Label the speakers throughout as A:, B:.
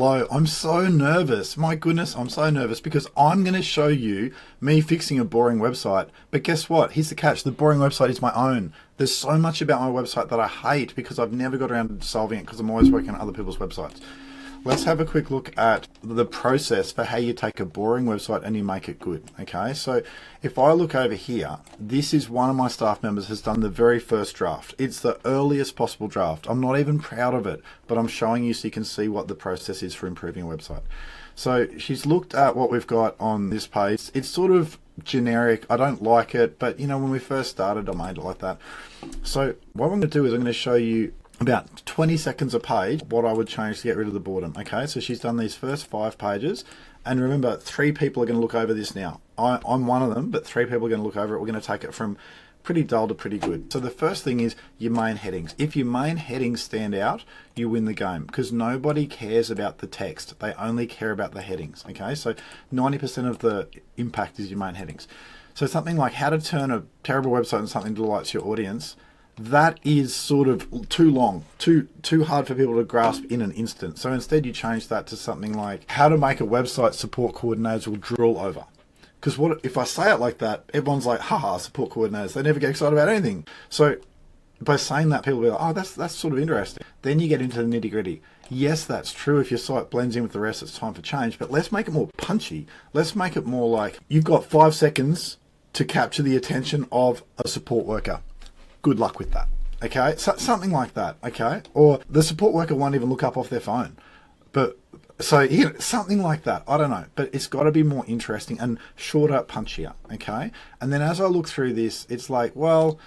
A: Hello, I'm so nervous. My goodness, I'm so nervous because I'm going to show you me fixing a boring website. But guess what? Here's the catch. The boring website is my own. There's so much about my website that I hate because I've never got around to solving it because I'm always working on other people's websites. Let's have a quick look at the process for how you take a boring website and you make it good. Okay, so if I look over here, this is one of my staff members has done the very first draft. It's the earliest possible draft. I'm not even proud of it, but I'm showing you so you can see what the process is for improving a website. So she's looked at what we've got on this page. It's sort of generic. I don't like it, but you know, when we first started, I made it like that. So what I'm going to do is I'm going to show you about 20 seconds a page what I would change to get rid of the boredom. Okay, so she's done these first 5 pages, and remember, 3 people are going to look over this now. I'm one of them, but 3 people are going to look over it. We're going to take it from pretty dull to pretty good. So the first thing is your main headings. If your main headings stand out, you win the game, because nobody cares about the text. They only care about the headings. Okay, so 90% of the impact is your main headings. So something like how to turn a terrible website into something that delights your audience, that is sort of too long, too hard for people to grasp in an instant. So instead you change that to something like how to make a website support coordinators will drool over. Because what if I say it like that, everyone's like, haha, support coordinators, they never get excited about anything. So by saying that, people will be like, oh, that's sort of interesting. Then you get into the nitty gritty. Yes, that's true. If your site blends in with the rest, it's time for change, but let's make it more punchy. Let's make it more like you've got 5 seconds to capture the attention of a support worker. Good luck with that. Okay, so, something like that. Okay, or the support worker won't even look up off their phone. But so something like that. I don't know, but it's got to be more interesting and shorter, punchier. Okay, and then as I look through this, it's like, well,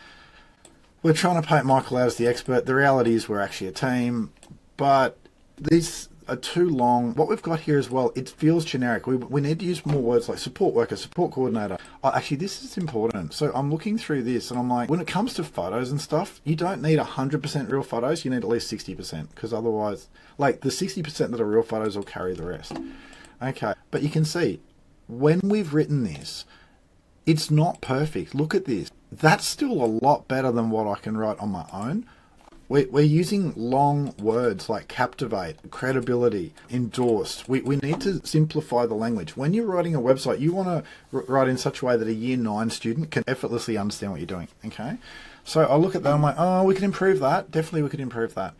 A: we're trying to paint Michael out as the expert. The reality is we're actually a team, but these are too long. What we've got here as well, it feels generic. We need to use more words like support worker, support coordinator. Oh, actually, this is important. So I'm looking through this and I'm like, when it comes to photos and stuff, you don't need 100% real photos. You need at least 60%, because otherwise, like the 60% that are real photos will carry the rest. Okay, but you can see when we've written this, it's not perfect. Look at this. That's still a lot better than what I can write on my own. We're using long words like captivate, credibility, endorsed. We need to simplify the language. When you're writing a website, you want to write in such a way that a year 9 student can effortlessly understand what you're doing. Okay, so I look at that, I'm like, oh, we can improve that. Definitely we could improve that.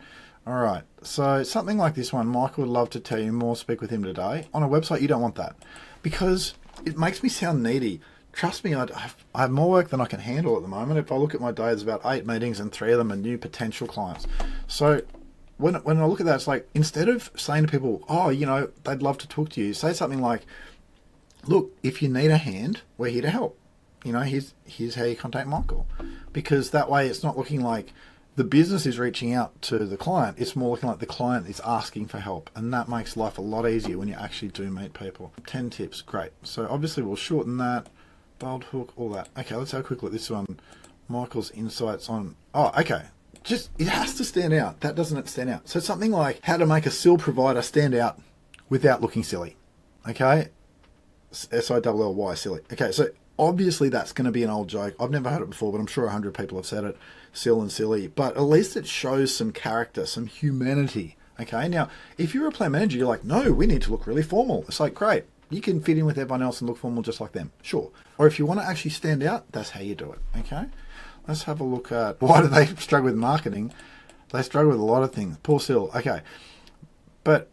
A: All right, so something like this one, Michael would love to tell you more, speak with him today. On a website, you don't want that because it makes me sound needy. Trust me, I have more work than I can handle at the moment. If I look at my day, there's about 8 meetings and 3 of them are new potential clients. So when I look at that, it's like, instead of saying to people, oh, you know, they'd love to talk to you, say something like, look, if you need a hand, we're here to help. You know, here's how you contact Michael. Because that way it's not looking like the business is reaching out to the client. It's more looking like the client is asking for help. And that makes life a lot easier when you actually do meet people. 10 tips, great. So obviously we'll shorten that. Bold hook, all that. Okay, let's have a quick look at this one. Michael's insights on, oh, okay. Just, it has to stand out. That doesn't stand out. So something like how to make a SIL provider stand out without looking silly. Okay? SILLY, silly. Okay, so obviously that's going to be an old joke. I've never heard it before, but I'm sure 100 people have said it. SIL and silly. But at least it shows some character, some humanity. Okay, now, if you're a plan manager, you're like, no, we need to look really formal. It's like, great. You can fit in with everyone else and look formal just like them. Sure. Or if you want to actually stand out, that's how you do it. Okay. Let's have a look at why do they struggle with marketing? They struggle with a lot of things. Poor Sil. Okay. But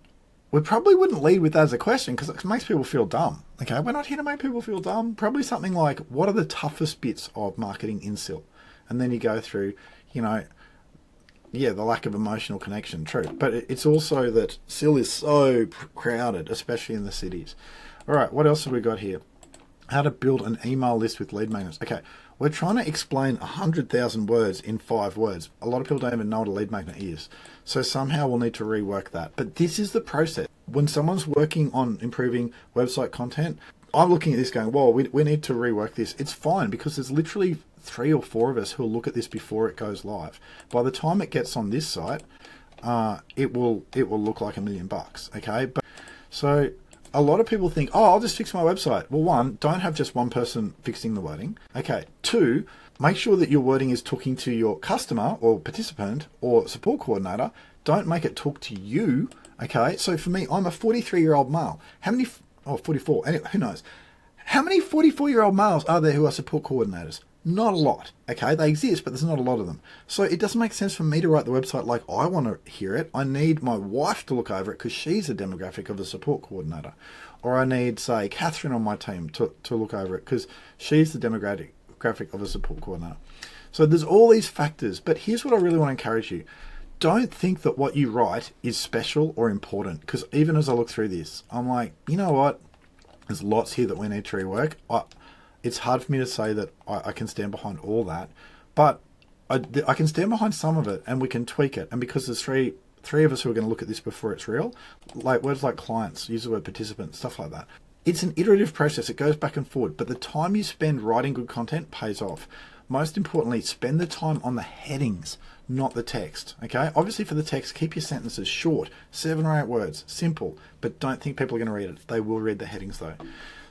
A: we probably wouldn't lead with that as a question because it makes people feel dumb. Okay. We're not here to make people feel dumb. Probably something like, what are the toughest bits of marketing in Sil? And then you go through, you know, yeah, the lack of emotional connection. True. But it's also that Sil is so crowded, especially in the cities. All right, what else have we got here? How to build an email list with lead magnets. Okay, we're trying to explain 100,000 words in 5 words. A lot of people don't even know what a lead magnet is. So somehow we'll need to rework that. But this is the process. When someone's working on improving website content, I'm looking at this going, whoa, we need to rework this. It's fine because there's literally 3 or 4 of us who'll look at this before it goes live. By the time it gets on this site, it will look like $1 million. Okay, but so a lot of people think, oh, I'll just fix my website. Well, 1, don't have just one person fixing the wording. Okay. 2, make sure that your wording is talking to your customer or participant or support coordinator. Don't make it talk to you Okay, so for me, I'm a 43-year-old male. How many, 44, anyway, who knows? How many 44-year-old males are there who are support coordinators? Not a lot. Okay, they exist, but there's not a lot of them. So it doesn't make sense for me to write the website like I want to hear it. I need my wife to look over it because she's a demographic of the support coordinator. Or I need, say, Catherine on my team to look over it because she's the demographic of a support coordinator. So there's all these factors, but here's what I really want to encourage you. Don't think that what you write is special or important, because even as I look through this, I'm like, you know what? There's lots here that we need to rework. It's hard for me to say that I can stand behind all that, but I can stand behind some of it and we can tweak it. And because there's three of us who are going to look at this before it's real, like words like clients, use the word participant, stuff like that. It's an iterative process. It goes back and forward, but the time you spend writing good content pays off. Most importantly, spend the time on the headings, not the text. Okay? Obviously for the text, keep your sentences short, 7 or 8 words, simple, but don't think people are going to read it. They will read the headings though.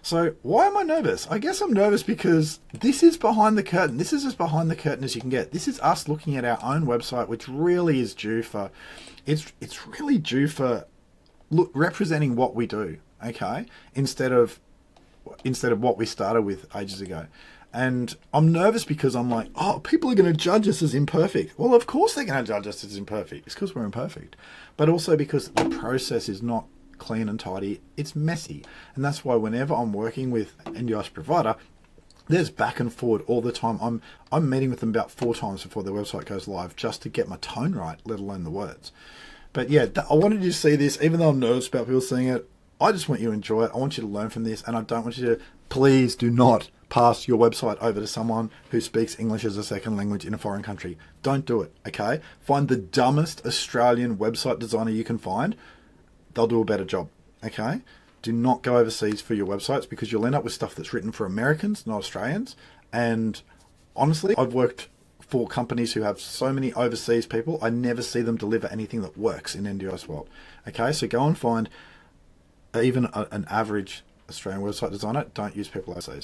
A: So why am I nervous? I guess I'm nervous because this is behind the curtain. This is as behind the curtain as you can get. This is us looking at our own website, which really is due for, it's really due for representing what we do. Okay? Instead of what we started with ages ago. And I'm nervous because I'm like, oh, people are going to judge us as imperfect. Well, of course they're going to judge us as imperfect. It's because we're imperfect. But also because the process is not clean and tidy. It's messy. And that's why whenever I'm working with NDIS provider, there's back and forward all the time. I'm meeting with them about 4 times before their website goes live just to get my tone right, let alone the words. But yeah, I wanted you to see this, even though I'm nervous about people seeing it. I just want you to enjoy it. I want you to learn from this, and I don't want you to, please do not pass your website over to someone who speaks English as a second language in a foreign country. Don't do it, okay? Find the dumbest Australian website designer you can find. They'll do a better job, okay? Do not go overseas for your websites because you'll end up with stuff that's written for Americans, not Australians. And honestly, I've worked for companies who have so many overseas people, I never see them deliver anything that works in NDIS world, okay? So go and find even an average Australian website designer. Don't use people overseas.